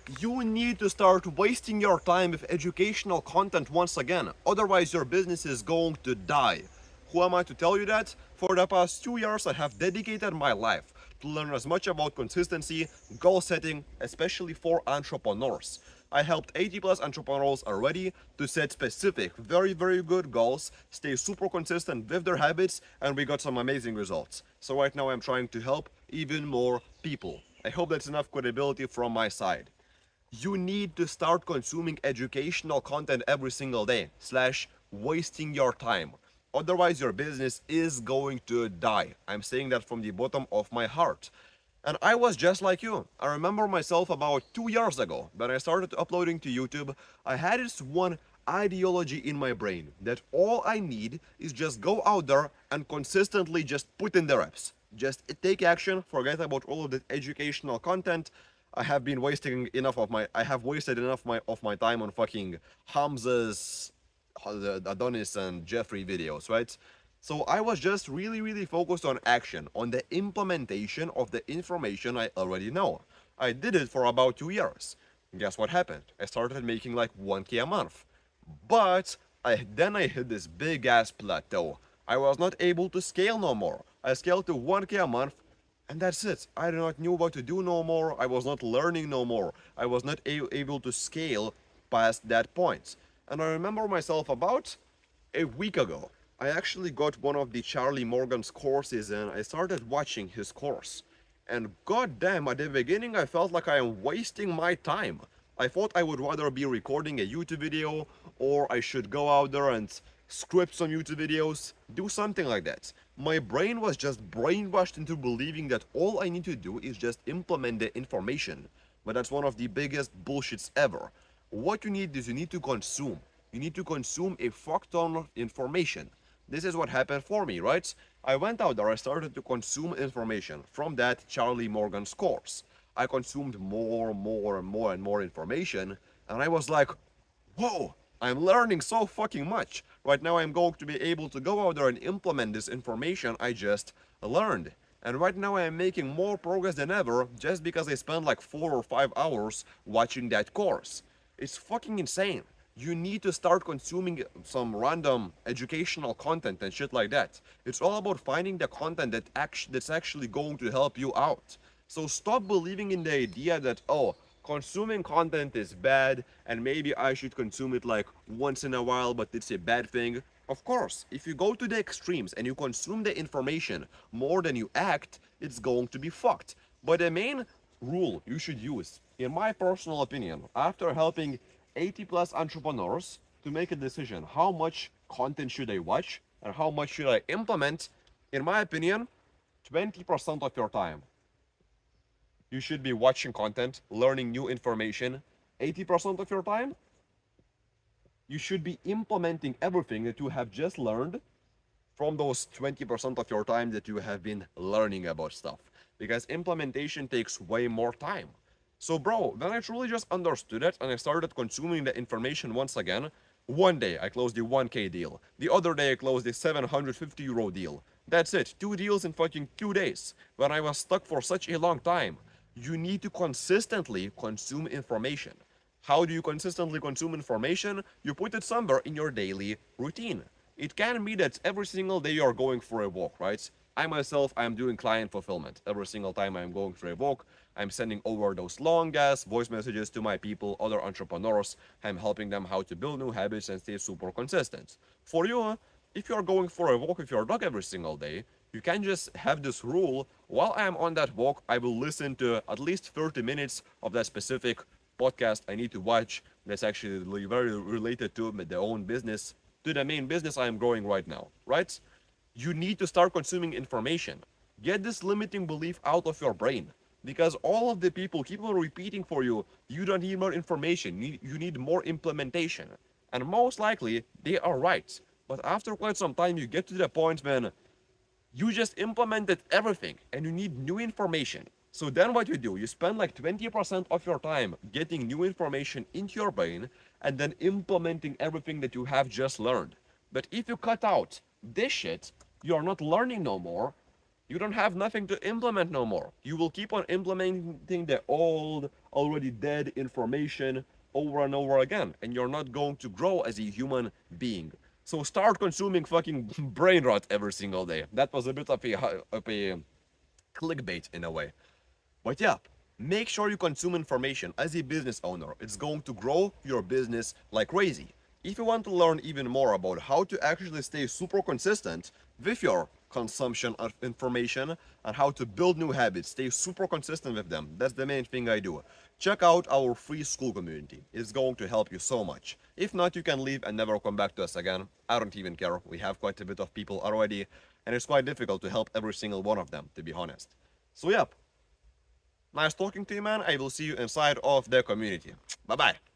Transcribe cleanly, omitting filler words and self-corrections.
You need to start wasting your time with educational content once again, otherwise your business is going to die. Who am I to tell you that? For the past 2 years I have dedicated my life to learn as much about consistency, goal setting, especially for entrepreneurs. I helped 80 plus entrepreneurs already to set specific, very good goals, stay super consistent with their habits, and we got some amazing results. So right now I'm trying to help even more people. I hope that's enough credibility from my side. You need to start consuming educational content every single day, slash wasting your time. Otherwise, your business is going to die. I'm saying that from the bottom of my heart. And I was just like you. I remember myself about 2 years ago when I started uploading to YouTube. I had this one ideology in my brain that all I need is just go out there and consistently just put in the reps. Just take action, forget about all of the educational content. I have wasted enough of my time on fucking Hamza's the Adonis and Jeffrey videos, right? So I was just really focused on action, on the implementation of the information I already know. I did it for about 2 years. Guess what happened? I started making like 1K a month. But I hit this big ass plateau. I was not able to scale no more. I scaled to 1K a month, and that's it. I did not know what to do no more. I was not learning no more. I was not able to scale past that point. And I remember myself about a week ago. I actually got one of the Charlie Morgan's courses and I started watching his course. And goddamn, at the beginning I felt like I am wasting my time. I thought I would rather be recording a YouTube video, or I should go out there and script some YouTube videos, do something like that. My brain was just brainwashed into believing that all I need to do is just implement the information. But that's one of the biggest bullshits ever. What you need is you need to consume. You need to consume a fuck ton of information. This is what happened for me, right? I went out there, I started to consume information from that Charlie Morgan's course. I consumed more information, and I was like, whoa, I'm learning so fucking much. Right now I'm going to be able to go out there and implement this information I just learned. And right now I am making more progress than ever just because I spent like 4 or 5 hours watching that course. It's fucking insane. You need to start consuming some random educational content and shit like that. It's all about finding the content that's actually going to help you out. So stop believing in the idea that, oh, consuming content is bad and maybe I should consume it like once in a while, but it's a bad thing. Of course, if you go to the extremes and you consume the information more than you act, it's going to be fucked. But the main rule you should use, in my personal opinion, after helping 80 plus entrepreneurs to make a decision how much content should I watch and how much should I implement, in my opinion, 20% of your time you should be watching content, learning new information. 80% of your time, you should be implementing everything that you have just learned from those 20% of your time that you have been learning about stuff. Because implementation takes way more time. So, bro, then I truly just understood it and I started consuming the information once again. One day I closed the 1K deal. The other day I closed the 750 euro deal. That's it. 2 deals in fucking 2 days. When I was stuck for such a long time. You need to consistently consume information. How do you consistently consume information? You put it somewhere in your daily routine. It can be that every single day you're going for a walk, right? I myself, I'm doing client fulfillment. Every single time I'm going for a walk, I'm sending over those long ass voice messages to my people, other entrepreneurs. I'm helping them how to build new habits and stay super consistent. For you, if you're going for a walk with your dog every single day, you can just have this rule. While I'm on that walk, I will listen to at least 30 minutes of that specific podcast I need to watch that's actually very related to my own business, to the main business I am growing right now, right? You need to start consuming information. Get this limiting belief out of your brain. Because all of the people keep on repeating for you, you don't need more information, you need more implementation. And most likely, they are right. But after quite some time, you get to the point when you just implemented everything and you need new information. So then what you do, you spend like 20% of your time getting new information into your brain and then implementing everything that you have just learned. But if you cut out this shit, you're not learning no more. you don't have nothing to implement no more. You will keep on implementing the old, already dead information over and over again, and you're not going to grow as a human being. So start consuming fucking brain rot every single day. That was a bit of a clickbait in a way. But yeah, make sure you consume information as a business owner. It's going to grow your business like crazy. If you want to learn even more about how to actually stay super consistent with your consumption of information and how to build new habits, stay super consistent with them, that's the main thing I do. Check out our free school community. It's going to help you so much. If not, you can leave and never come back to us again. I don't even care. We have quite a bit of people already, and it's quite difficult to help every single one of them, to be honest. So, yeah, nice talking to you, man. I will see you inside of the community. Bye bye.